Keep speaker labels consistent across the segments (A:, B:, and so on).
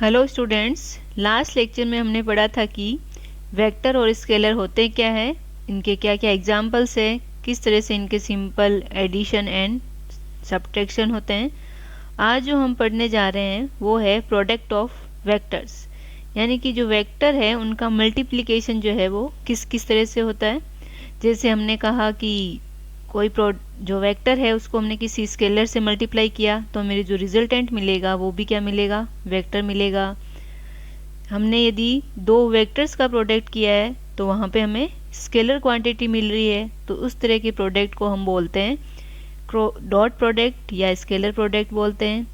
A: Hello students, last lecture में हमने पढ़ा था कि वेक्टर और स्केलर होते क्या है, इनके क्या क्या एग्जाम्पल्स है, किस तरह से इनके सिंपल एडिशन एंड सब्ट्रैक्शन होते हैं। आज जो हम पढ़ने जा रहे हैं वो है प्रोडक्ट ऑफ वेक्टर्स, यानी कि जो वेक्टर है उनका मल्टीप्लिकेशन जो है वो किस किस तरह से होता है। जैसे हमने कहा कि कोई जो वेक्टर है उसको हमने किसी स्केलर से मल्टीप्लाई किया तो मेरे जो रिजल्टेंट मिलेगा वो भी क्या मिलेगा, वेक्टर मिलेगा। हमने यदि दो वेक्टर्स का प्रोडक्ट किया है तो वहाँ पे हमें स्केलर क्वांटिटी मिल रही है, तो उस तरह के प्रोडक्ट को हम बोलते हैं डॉट प्रोडक्ट या स्केलर प्रोडक्ट बोलते हैं।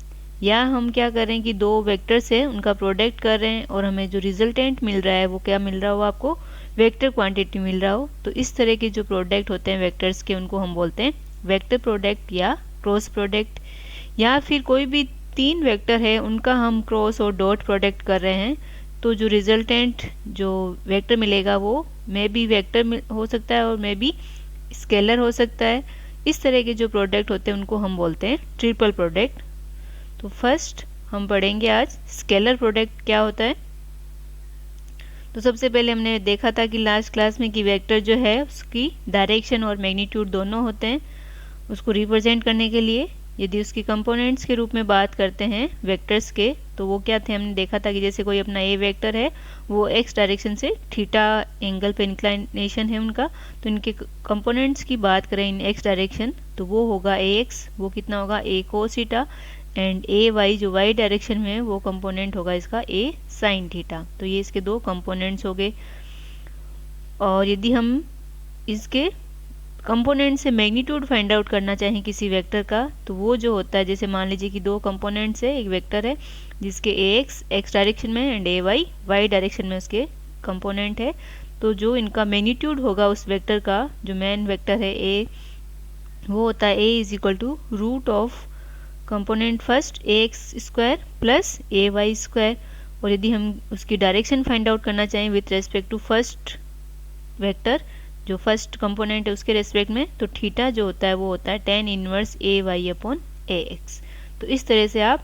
A: या हम क्या करें कि दो वेक्टर्स है उनका प्रोडक्ट कर रहे हैं और हमें जो रिजल्टेंट मिल रहा है वो क्या मिल रहा हो, आपको वेक्टर क्वांटिटी मिल रहा हो, तो इस तरह के जो प्रोडक्ट होते हैं वेक्टर्स के उनको हम बोलते हैं वेक्टर प्रोडक्ट या क्रॉस प्रोडक्ट। या फिर कोई भी तीन वेक्टर है उनका हम क्रॉस और डॉट प्रोडक्ट कर रहे हैं तो जो रिजल्टेंट जो वेक्टर मिलेगा वो मे बी वेक्टर हो सकता है और मे बी स्केलर हो सकता है। इस तरह के जो प्रोडक्ट होते हैं उनको हम बोलते हैं ट्रिपल प्रोडक्ट। तो फर्स्ट हम पढ़ेंगे आज स्केलर प्रोडक्ट क्या होता है। तो सबसे पहले हमने देखा था कि लास्ट क्लास में कि वेक्टर जो है उसकी डायरेक्शन और मैग्नीट्यूड दोनों होते हैं। उसको रिप्रेजेंट करने के लिए यदि उसकी कंपोनेंट्स के रूप में बात करते हैं वेक्टर्स के तो वो क्या थे, हमने देखा था कि जैसे कोई अपना ए वेक्टर है वो एक्स डायरेक्शन से थीटा एंगल पे इंक्लाइनेशन है उनका, तो इनके कंपोनेंट्स की बात करें इन एक्स डायरेक्शन तो वो होगा ए एक्स, वो कितना होगा a cos theta, and a y जो वाई डायरेक्शन में है वो कंपोनेंट होगा इसका ए साइन थीटा। तो ये इसके दो कंपोनेंट्स हो गए। और यदि हम इसके कंपोनेंट से मैग्नीट्यूड फाइंड आउट करना चाहें किसी वेक्टर का तो वो जो होता है, जैसे मान लीजिए कि दो कंपोनेंट्स है, एक वेक्टर है जिसके ए एक्स डायरेक्शन में एंड ए वाई डायरेक्शन में उसके कंपोनेंट है, तो जो इनका मैग्नीट्यूड होगा उस वेक्टर का जो मेन वेक्टर है ए, वो होता है a is equal to root of component first a x square plus A y square. और यदि हम उसकी डायरेक्शन फाइंड आउट करना चाहें with respect to first vector जो फर्स्ट कंपोनेंट है उसके रेस्पेक्ट में, तो थीटा जो होता है वो होता है tan इनवर्स ए वाई अपॉन ए एक्स। तो इस तरह से आप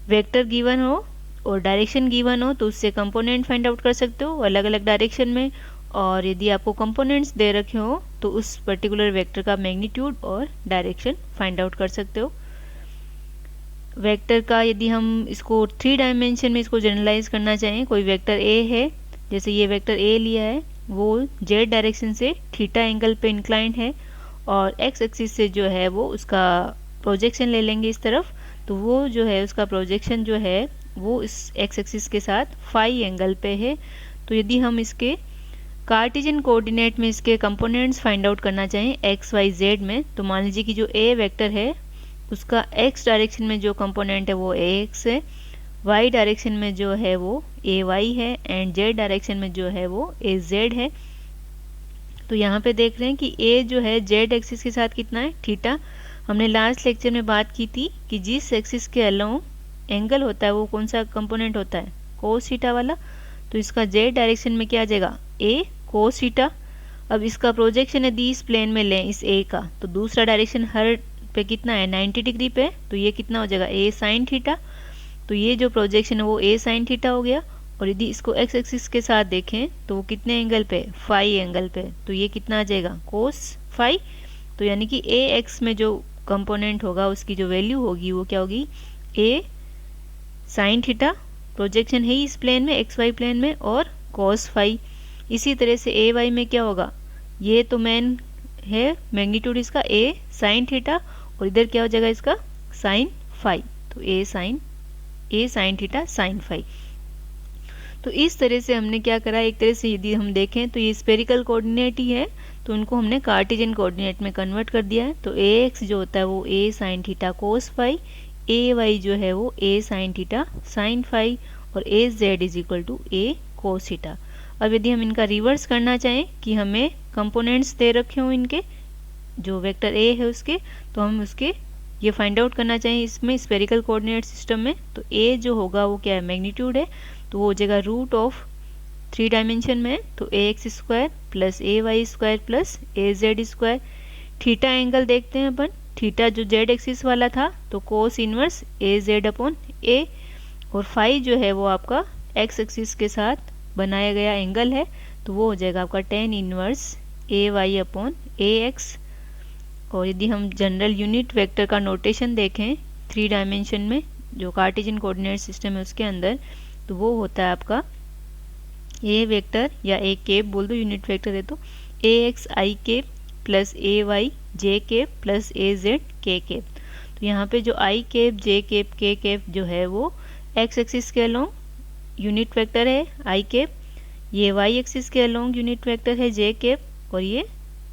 A: वेक्टर गिवन हो और डायरेक्शन गिवन हो तो उससे कंपोनेंट फाइंड आउट कर सकते हो अलग अलग डायरेक्शन में, और यदि आपको कंपोनेंट्स दे रखे हो तो उस पर्टिकुलर वेक्टर का मैग्नीट्यूड और डायरेक्शन फाइंड आउट कर सकते हो। वेक्टर का यदि हम इसको 3 डायमेंशन में इसको जनरलाइज करना चाहें, कोई वेक्टर ए है, जैसे ये वेक्टर ए लिया है वो जेड डायरेक्शन से थीटा एंगल पे इंक्लाइंड है और एक्स एक्सिस से जो है वो उसका प्रोजेक्शन ले लेंगे इस तरफ, तो वो जो है उसका प्रोजेक्शन जो है वो इस एक्स एक्सिस के साथ फाई एंगल पे है। तो यदि हम इसके कार्टेशियन कोऑर्डिनेट में इसके कंपोनेंट्स फाइंड आउट करना चाहें एक्स वाई जेड में, तो मान लीजिए कि जो ए वेक्टर है उसका एक्स डायरेक्शन में जो कंपोनेंट है वो ए एक्स है, वाई डायरेक्शन में जो है वो ए वाई है एंड जेड डायरेक्शन में जो है वो ए जेड है। तो यहाँ पे देख रहे हैं कि ए जो है जेड एक्सिस के साथ कितना है, थीटा। हमने लास्ट लेक्चर में बात की थी कि जिस एक्सिस के अलोंग एंगल होता है वो कौन सा कंपोनेंट होता है, कोस थीटा वाला। तो इसका जेड डायरेक्शन में क्या आ जाएगा, ए कोस थीटा। अब इसका प्रोजेक्शन यदि इस प्लेन में लें इस ए का, तो दूसरा डायरेक्शन हर पे कितना है 90 डिग्री पे, तो ये कितना हो जाएगा ए साइन थीटा। तो ये जो प्रोजेक्शन है वो ए साइन थीटा हो गया। और यदि इसको एक्स एक्सिस के साथ देखें तो वो कितने एंगल पे, फाई एंगल पे, तो ये कितना आ जाएगा कोस फाई। तो यानी कि ए एक्स में जो कंपोनेंट होगा उसकी जो वैल्यू होगी वो क्या होगी, ए साइन थीटा, प्रोजेक्शन है इस प्लेन में एक्स वाई प्लेन में, और कॉस फाई। इसी तरह से ए वाई में क्या होगा, ये तो मेन है मैग्नीट्यूड इसका ए साइन थीटा और इधर क्या हो जाएगा इसका साइन फाई, तो ए साइन थीटा साइन फाई। तो इस तरह से हमने क्या करा, एक तरह से यदि हम देखें तो ये स्पेरिकल कोऑर्डिनेट ही है तो उनको हमने कार्टेशियन कोऑर्डिनेट में कन्वर्ट कर दिया है। तो ए एक्स जो होता है वो a sine theta cos phi, a y जो है वो a sine theta sine phi, और a z is equal to a cos theta. अब यदि हम इनका रिवर्स करना चाहें कि हमें कंपोनेंट्स दे रखे हों इनके जो वेक्टर ए है उसके, तो हम उसके ये फाइंड आउट करना चाहिए इसमें स्पेरिकल कोऑर्डिनेट सिस्टम में। तो ए जो होगा वो क्या है, मैग्नीट्यूड है, तो वो हो जाएगा रूट ऑफ 3 डायमेंशन में, तो A x square plus A y square plus A Z square. Theta angle देखते हैं अपन, थीटा जो जेड एक्सिस वाला था तो कोस इनवर्स ए जेड अपॉन ए, और फाई जो है वो आपका एक्स एक्सिस के साथ बनाया गया एंगल है, तो वो हो जाएगा आपका tan इनवर्स ए वाई अपॉन ए एक्स। और यदि हम जनरल यूनिट वेक्टर का नोटेशन देखें 3 डायमेंशन में, जो कार्टेशियन कोऑर्डिनेट सिस्टम है उसके अंदर, तो वो होता है आपका ए वेक्टर या ए केप बोल दो, यूनिट वेक्टर है तो A x i cap plus A y j cap plus A z k cap. तो यहाँ पे जो आई cap j cap k cap जो है वो एक्स एक्सिस के अलोंग यूनिट वेक्टर है आई केप, ये वाई एक्सिस के अलोंग यूनिट वेक्टर है जे केप, और ये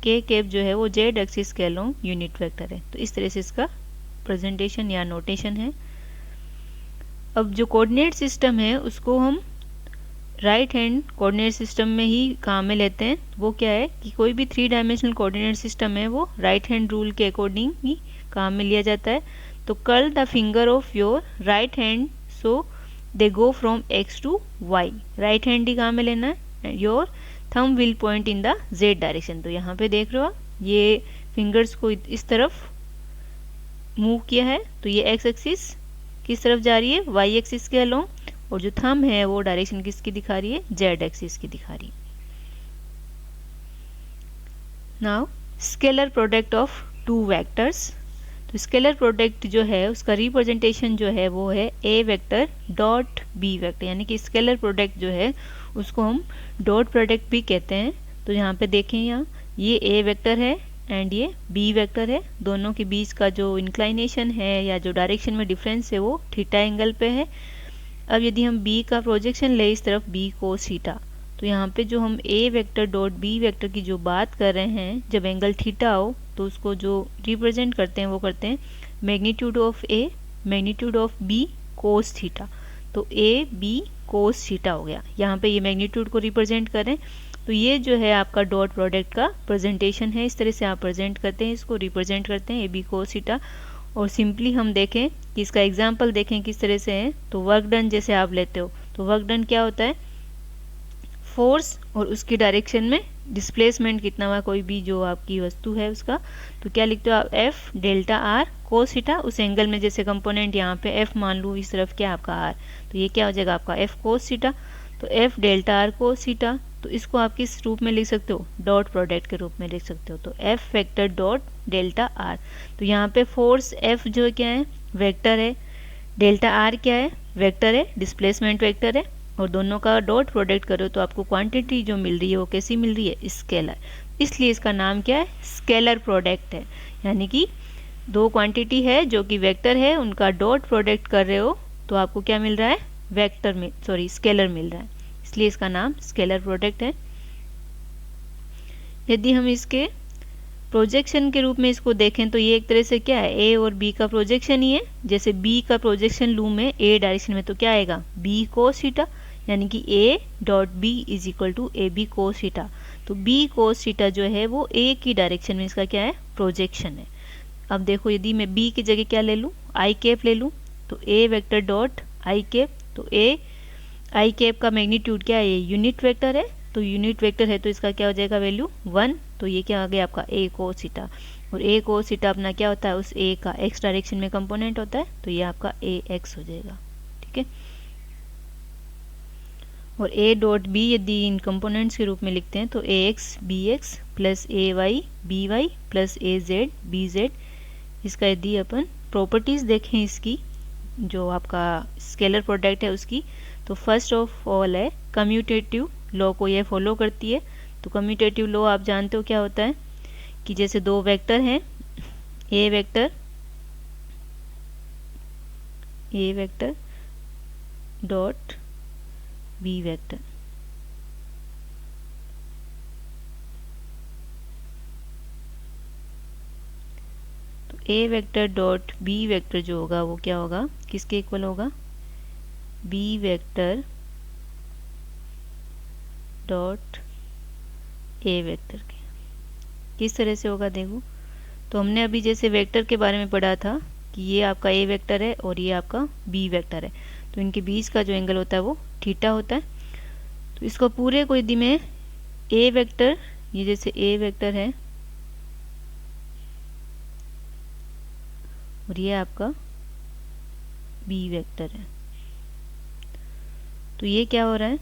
A: के केप जो है वो जेड एक्सिस के अलोंग यूनिट वेक्टर है। तो इस तरह से इसका प्रेजेंटेशन या नोटेशन है। अब जो कोऑर्डिनेट सिस्टम है उसको हम राइट हैंड कोऑर्डिनेट सिस्टम में ही काम में लेते हैं। वो क्या है कि कोई भी 3 डायमेंशनल कोऑर्डिनेट सिस्टम है वो राइट हैंड रूल के अकॉर्डिंग ही काम में लिया जाता है। तो curl the finger of your right hand so they go from x to y, right hand ही काम में लेना है। Your thumb will point in the z direction. तो यहाँ पे देख रहे हो आप, ये फिंगर्स को इस तरफ मूव किया है, तो ये एक्स एक्सिस किस तरफ जा रही है, वाई एक्सिस के अलोंग, और जो थंब है वो डायरेक्शन किसकी दिखा रही है, जेड एक्सिस की दिखा रही है। Now scalar product of 2 vectors. तो स्केलर प्रोडक्ट जो है उसका रिप्रेजेंटेशन जो है वो है ए वेक्टर डॉट बी वेक्टर, यानी कि स्केलर प्रोडक्ट जो है उसको हम डॉट प्रोडक्ट भी कहते हैं। तो यहाँ पे देखें, यहाँ ये ए वेक्टर है एंड ये बी वेक्टर है, दोनों के बीच का जो इंक्लाइनेशन है या जो डायरेक्शन में डिफरेंस है वो थीटा एंगल पे है। अब यदि हम b का प्रोजेक्शन ले इस तरफ b कोस थीटा, तो यहाँ पे जो हम a vector dot b vector की जो बात कर रहे हैं, जब एंगल थीटा हो तो उसको जो रिप्रेजेंट करते हैं वो करते हैं magnitude of a magnitude of b cos theta. तो a b कोस थीटा हो गया, यहाँ पे ये मैग्नीट्यूड को रिप्रेजेंट करें। तो ये जो है आपका डॉट प्रोडक्ट का प्रेजेंटेशन है, इस तरह से आप प्रेजेंट करते हैं, इसको रिप्रेजेंट करते हैं ए बी कोस थीटा। और सिंपली हम देखें कि इसका एग्जाम्पल देखें किस तरह से है। तो वर्क डन जैसे आप लेते हो, तो वर्क डन क्या होता है, फोर्स और उसकी डायरेक्शन में डिस्प्लेसमेंट कितना हुआ, कोई भी जो आपकी वस्तु है उसका, तो क्या लिखते हो आप, F delta R cos theta, उस एंगल में जैसे कंपोनेंट यहाँ पे एफ मान लूँ, इस तरफ क्या आपका आर, तो ये क्या हो जाएगा आपका एफ कोस थीटा। तो एफ डेल्टा आर कोस थीटा, तो इसको आप किस रूप में लिख सकते हो, डॉट प्रोडक्ट के रूप में लिख सकते हो। तो F vector dot delta R, तो यहाँ पे फोर्स एफ जो क्या है वेक्टर है, डेल्टा आर क्या है वेक्टर है, डिस्प्लेसमेंट वेक्टर है, और दोनों का डॉट प्रोडक्ट करो तो आपको क्वांटिटी जो मिल रही है वो कैसी मिल रही है, स्केलर। इसलिए इसका नाम क्या है, स्केलर प्रोडक्ट है। यानी कि 2 क्वांटिटी है जो कि वेक्टर है, उनका डॉट प्रोडक्ट कर रहे हो तो आपको क्या मिल रहा है, वेक्टर में स्केलर मिल रहा है, इसलिए इसका नाम स्केलर प्रोडक्ट है। यदि हम इसके प्रोजेक्शन के रूप में इसको देखें तो ये एक तरह से क्या है, ए और बी का प्रोजेक्शन ही है। जैसे बी का प्रोजेक्शन लूँ मैं ए डायरेक्शन में, तो क्या आएगा, बी कोस थीटा, यानी कि A dot B is equal to A B cos theta. तो बी कोस थीटा जो है वो ए की डायरेक्शन में इसका क्या है, प्रोजेक्शन है। अब देखो, यदि मैं बी की जगह क्या ले लूँ, आई कैप ले लूँ, तो A vector dot i cap, तो ए आई कैप का मैग्नीट्यूड क्या है, ये यूनिट वेक्टर है, तो यूनिट वेक्टर है तो इसका क्या हो जाएगा वैल्यू 1। तो ये क्या आ गया आपका ए कोस थीटा, और ए कोस थीटा अपना क्या होता है, उस ए का एक्स डायरेक्शन में कंपोनेंट होता है, तो ये आपका ए एक्स हो जाएगा। ठीक है, और ए डॉट बी यदि इन कंपोनेंट्स के रूप में लिखते हैं तो A x B x plus A y B y plus A z B Z. इसका यदि अपन प्रॉपर्टीज़ देखें इसकी, जो आपका स्केलर प्रोडक्ट है उसकी, तो फर्स्ट ऑफ ऑल है कम्यूटेटिव लॉ को ये फॉलो करती है। तो कम्यूटेटिव लॉ आप जानते हो क्या होता है, कि जैसे 2 वेक्टर हैं, A vector dot B vector, तो A vector dot B vector जो होगा वो क्या होगा, किसके इक्वल होगा, B vector dot A vector के। किस तरह से होगा देखो, तो हमने अभी जैसे वेक्टर के बारे में पढ़ा था कि ये आपका ए वेक्टर है और ये आपका बी वेक्टर है, तो इनके बीच का जो एंगल होता है वो थीटा होता है। तो इसको पूरे को यदि मैं ए वेक्टर, ये जैसे ए वेक्टर है और ये आपका बी वेक्टर है, तो ये क्या हो रहा है,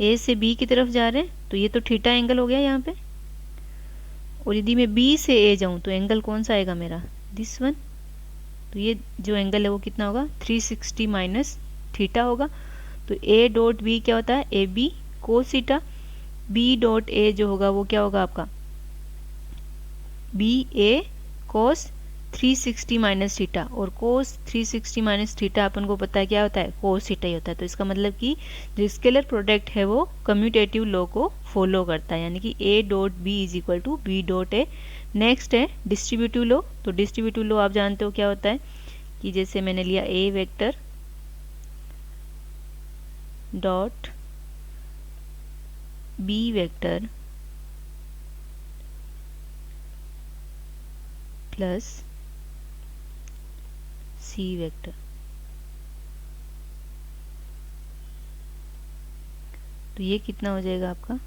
A: ए से बी की तरफ जा रहे हैं, तो ये तो थीटा एंगल हो गया यहाँ पे। और यदि मैं बी से ए जाऊँ तो एंगल कौन सा आएगा मेरा, दिस वन। तो ये जो एंगल है वो कितना होगा, 360 माइनस थीटा होगा। तो ए डॉट बी क्या होता है, A B cos theta. B dot A जो होगा वो क्या होगा आपका, B A cos 360 minus theta. और कोस 360 माइनस थीटा अपन को पता है क्या होता है, कोस थीटा ही होता है। तो इसका मतलब कि जो स्केलर प्रोडक्ट है वो कम्यूटेटिव लॉ को फॉलो करता है, यानी कि A dot B is equal to B dot A. Next है डिस्ट्रीब्यूटिव लॉ। तो डिस्ट्रीब्यूटिव लॉ आप जानते हो क्या होता है, कि जैसे मैंने लिया A vector dot B vector plus C vector. तो ये कितना हो जाएगा आपका,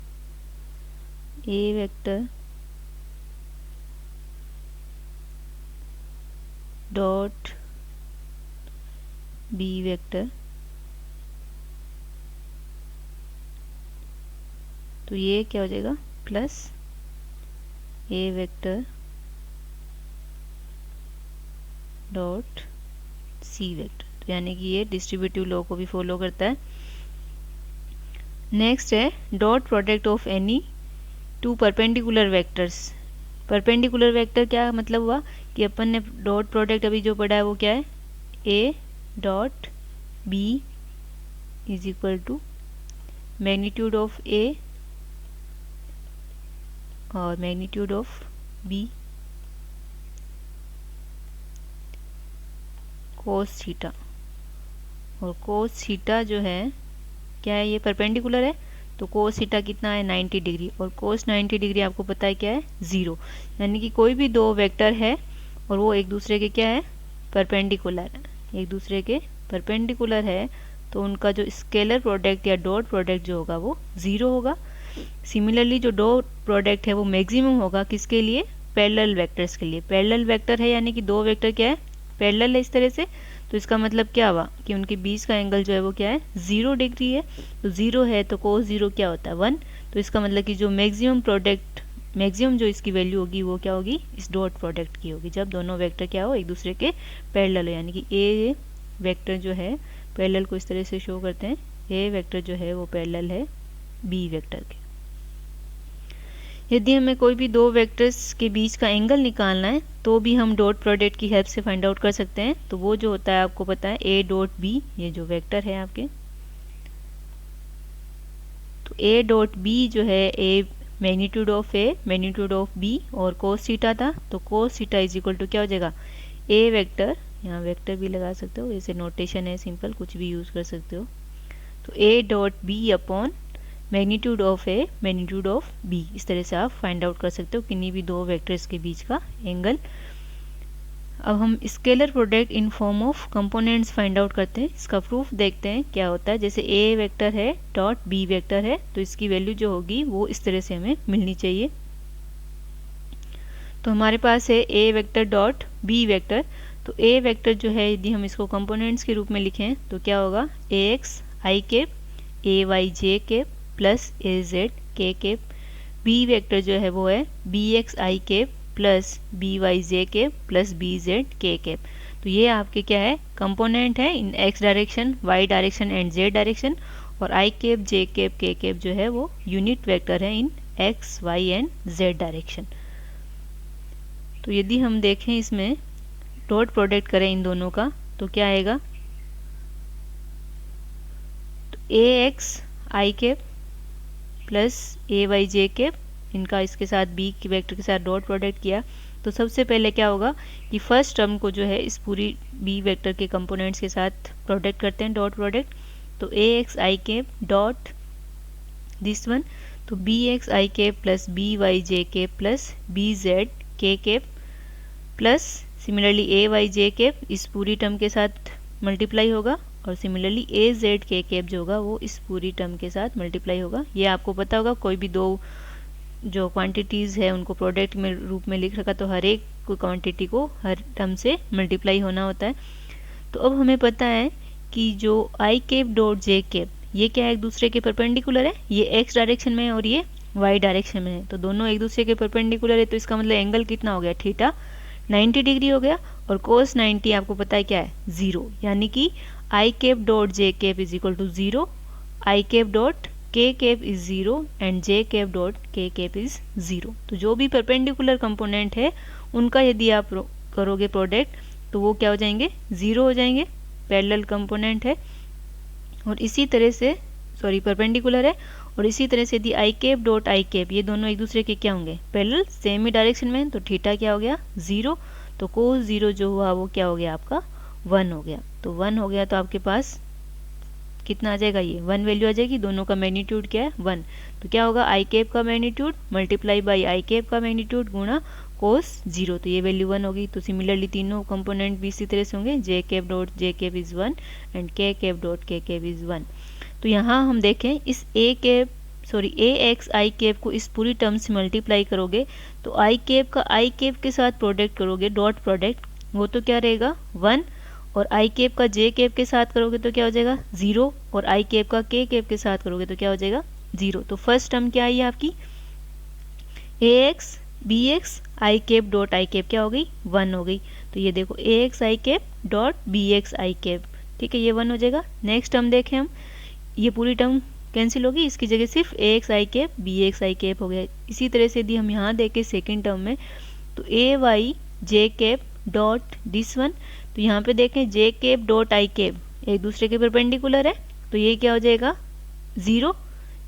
A: A vector dot B vector. तो ये क्या हो जाएगा, plus A vector dot C vector. तो यानी कि ये डिस्ट्रीब्यूटिव लॉ को भी फॉलो करता है। नेक्स्ट है dot product of any two perpendicular vectors. Perpendicular vector क्या मतलब हुआ, कि अपन ने डॉट प्रोडक्ट अभी जो पढ़ा है वो क्या है, A dot B is equal to magnitude of A और magnitude of B cos theta. और कोस थीटा जो है क्या है, ये परपेंडिकुलर है, तो कोस थीटा कितना है 90 डिग्री। और कोस 90 डिग्री आपको पता है क्या है, ज़ीरो। यानी कि कोई भी दो वेक्टर है और वो एक दूसरे के क्या है, परपेंडिकुलर है, एक दूसरे के परपेंडिकुलर है, तो उनका जो स्केलर प्रोडक्ट या डॉट प्रोडक्ट जो होगा वो ज़ीरो होगा। सिमिलरली जो डॉट प्रोडक्ट है वो मैक्सिमम होगा किसके लिए, पैरेलल वेक्टर्स के लिए। पैरेलल वेक्टर है यानी कि दो वेक्टर क्या है, पैरेलल है इस तरह से। तो इसका मतलब क्या हुआ, कि उनके बीच का एंगल जो है वो क्या है, 0 डिग्री है। तो 0 है तो कोस 0 क्या होता है, 1। तो इसका मतलब कि जो मैक्सिमम प्रोडक्ट, मैक्सिमम जो इसकी वैल्यू होगी वो क्या होगी, इस डॉट प्रोडक्ट की होगी, जब दोनों वेक्टर क्या हो, एक दूसरे के पैरेलल हो। यानी कि ए वेक्टर जो है पैरेलल को इस तरह से शो करते हैं, ए वेक्टर जो है वो पैरेलल है बी वेक्टर के। यदि हमें कोई भी दो वेक्टर्स के बीच का एंगल निकालना है तो भी हम डॉट प्रोडक्ट की हेल्प से फाइंड आउट कर सकते हैं। तो वो जो होता है आपको पता है ए डॉट बी, ये जो वेक्टर है आपके, तो ए डॉट बी जो है A magnitude of A magnitude of B और कोस थीटा था। तो cos theta is equal to क्या हो जाएगा, ए वेक्टर, यहाँ वेक्टर भी लगा सकते हो, ऐसे नोटेशन है सिंपल, कुछ भी यूज कर सकते हो। तो A dot B upon magnitude of A magnitude of B, इस तरह से आप फाइंड आउट कर सकते हो किन्हीं भी दो वेक्टर्स के बीच का एंगल। अब हम scalar product in form of components find out करते हैं। इसका प्रूफ देखते हैं क्या होता है। जैसे ए वेक्टर है डॉट बी वेक्टर है, तो इसकी वैल्यू जो होगी वो इस तरह से हमें मिलनी चाहिए। तो हमारे पास है ए वेक्टर डॉट बी वेक्टर। तो ए वेक्टर जो है यदि हम इसको कंपोनेंट्स के रूप में लिखें तो क्या होगा, A x i cap, A y j cap plus A z k cap. B vector जो है वो है B x i cap plus B y j cap plus B z k cap. तो ये आपके क्या है, कंपोनेंट है in x direction, y direction and z direction. और i cap j cap k cap जो है वो यूनिट वेक्टर है in x y and z direction. तो यदि हम देखें इसमें डॉट प्रोडक्ट करें इन दोनों का तो क्या आएगा, तो A x i cap plus A y j cap, इनका इसके साथ बी की वेक्टर के साथ डॉट प्रोडक्ट किया तो सबसे पहले क्या होगा कि फर्स्ट टर्म को जो है इस पूरी बी वेक्टर के कंपोनेंट्स के साथ प्रोडक्ट करते हैं, डॉट प्रोडक्ट। तो A x i cap dot this one, तो B x i cap plus B y j cap plus B z k cap plus similarly A y j cap इस पूरी term के साथ multiply होगा और similarly A z k cap जो होगा वो इस पूरी टर्म के साथ मल्टीप्लाई होगा। ये आपको पता होगा, कोई भी दो जो क्वांटिटीज़ है उनको प्रोडक्ट में रूप में लिख रखा तो हर एक क्वांटिटी को हर टर्म से मल्टीप्लाई होना होता है। तो अब हमें पता है कि जो आई केप डॉट जे केप ये क्या है, एक दूसरे के परपेंडिकुलर है, ये एक्स डायरेक्शन में है और ये वाई डायरेक्शन में है, तो दोनों एक दूसरे के परपेंडिकुलर है, तो इसका मतलब एंगल कितना हो गया, थीटा 90 डिग्री हो गया। और कोस 90 आपको पता है क्या है, 0, यानी कि i cap dot j cap is equal to 0, i cap dot k cap is 0 and j cap dot k cap is 0। तो जो भी परपेंडिकुलर कंपोनेंट है उनका यदि आप करोगे प्रोडक्ट तो वो क्या हो जाएंगे, 0 हो जाएंगे, पैरेलल कंपोनेंट है। और इसी तरह से परपेंडिकुलर है, और इसी तरह से यदि आई कैप डॉट आई कैप ये दोनों एक दूसरे के क्या होंगे, पैरेलल, सेम ही डायरेक्शन में, तो थीटा क्या हो गया, 0, तो कोस 0 जो हुआ वो क्या हो गया आपका, 1 हो गया। तो 1 हो गया तो आपके पास कितना आ जाएगा, ये 1 वैल्यू आ जाएगी, दोनों का मैग्नीट्यूड क्या है, 1, तो क्या होगा, आई कैप का magnitude multiply by I cap का मैग्नीट्यूड गुणा कोस 0, तो ये वैल्यू 1 होगी। तो सिमिलरली तीनों कंपोनेंट भी इसी तरह से होंगे, j cap dot j cap is 1 and k cap dot k cap is 1। तो यहाँ हम देखें इस ए एक्स आई कैप को इस पूरी टर्म से मल्टीप्लाई करोगे तो आई कैप का आई कैप के साथ प्रोडक्ट करोगे, डॉट प्रोडक्ट, वो तो क्या रहेगा 1, और आई कैप का जे कैप के साथ करोगे तो क्या हो जाएगा 0, और आई कैप का के कैप के साथ करोगे तो क्या हो जाएगा 0। तो फर्स्ट टर्म क्या आई आपकी, A x B x i cap dot i cap क्या हो गई, 1 हो गई। तो ये देखो A x i cap dot B x i cap, ठीक है, ये 1 हो जाएगा। नेक्स्ट टर्म देखें हम, ये पूरी टर्म कैंसिल होगी, इसकी जगह सिर्फ ए x i cap B x i cap हो गया। इसी तरह से यदि हम यहाँ देखें सेकेंड टर्म में, तो A y j cap dot this one, तो यहाँ पे देखें j cap dot i cap एक दूसरे के परपेंडिकुलर है, तो ये क्या हो जाएगा 0,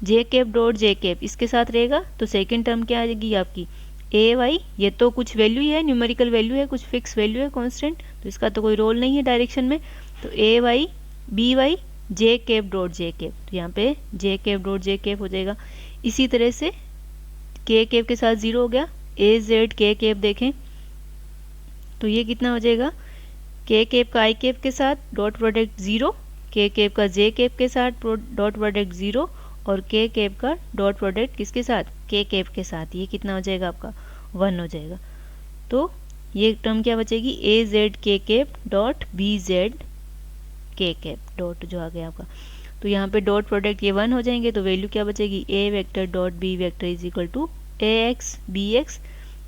A: जे कैप डॉट जे कैप इसके साथ रहेगा, तो सेकेंड टर्म क्या आ जाएगी आपकी, ए वाई, ये तो कुछ वैल्यू ही है, न्यूमेरिकल वैल्यू है, कुछ फिक्स वैल्यू है कांस्टेंट, तो इसका तो कोई रोल नहीं है डायरेक्शन में, तो A y B y j cap dot j cap, तो यहाँ पे जे कैप डॉट जे कैप हो जाएगा। इसी तरह से के कैप के साथ 0 हो गया, ए जेड के कैप देखें तो ये कितना हो जाएगा, के कैप का आई कैप के साथ डॉट प्रोडक्ट 0, के कैप का जे कैप के साथ डॉट प्रोडक्ट 0, और के कैप का डॉट प्रोडक्ट किसके साथ, के कैप के साथ, ये कितना हो जाएगा आपका 1 हो जाएगा। तो ये टर्म क्या बचेगी, ए जेड के कैप डॉट बी जेड के कैप डॉट जो आ गया आपका, तो यहाँ पे डॉट प्रोडक्ट ये 1 हो जाएंगे, तो वैल्यू क्या बचेगी, A vector dot B vector is equal to A x B x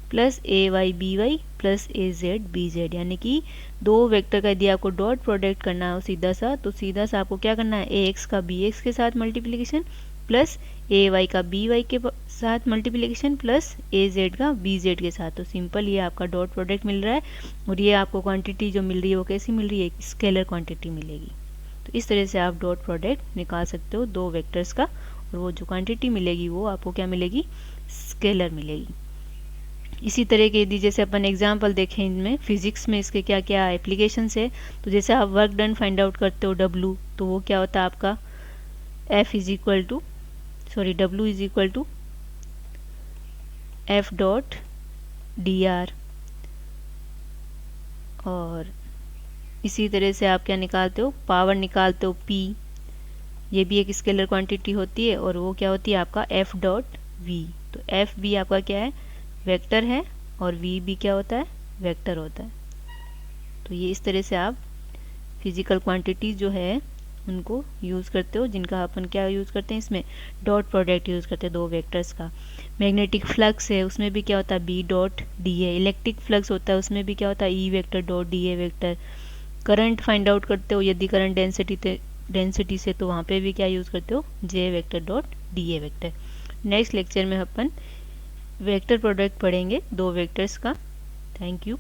A: plus A y B y plus A z B z, यानी कि दो वेक्टर का यदि आपको डॉट प्रोडक्ट करना हो सीधा सा, तो सीधा सा आपको क्या करना है, ए एक्स का बी एक्स के साथ मल्टीप्लीकेशन प्लस ए वाई का बी वाई के साथ मल्टीप्लीकेशन प्लस ए जेड का बी जेड के साथ, तो सिंपल ये आपका डॉट प्रोडक्ट मिल रहा है। और ये आपको क्वांटिटी जो मिल रही है वो कैसी मिल रही है, स्केलर क्वांटिटी मिलेगी। तो इस तरह से आप डॉट प्रोडक्ट निकाल सकते हो दो वेक्टर्स का, और वो जो क्वांटिटी मिलेगी वो आपको क्या मिलेगी, स्केलर मिलेगी। इसी तरह के यदि जैसे अपन एग्जाम्पल देखें इनमें फिजिक्स में इसके क्या क्या एप्लीकेशंस है, तो जैसे आप वर्क डन फाइंड आउट करते हो W, तो वो क्या होता है आपका F is equal to W is equal to F dot DR, और इसी तरह से आप क्या निकालते हो, पावर निकालते हो P, ये भी एक स्केलर क्वांटिटी होती है, और वो क्या होती है आपका F डॉट V। तो F भी आपका क्या है, वेक्टर है, और V भी क्या होता है, वेक्टर होता है। तो ये इस तरह से आप फिजिकल क्वांटिटीज जो है उनको यूज़ करते हो, जिनका अपन क्या यूज़ करते हैं, इसमें डॉट प्रोडक्ट यूज़ करते हैं दो वेक्टर्स का। मैग्नेटिक फ्लक्स है, उसमें भी क्या होता है, B डॉट डी है। इलेक्ट्रिक फ्लक्स होता है, उसमें भी क्या होता है, E vector dot D A vector. Current find out करते हो यदि करंट डेंसिटी से, तो वहाँ पे भी क्या यूज़ करते हो, J vector dot D A vector. Next lecture में अपन वेक्टर प्रोडक्ट पढ़ेंगे दो वेक्टर्स का। Thank you.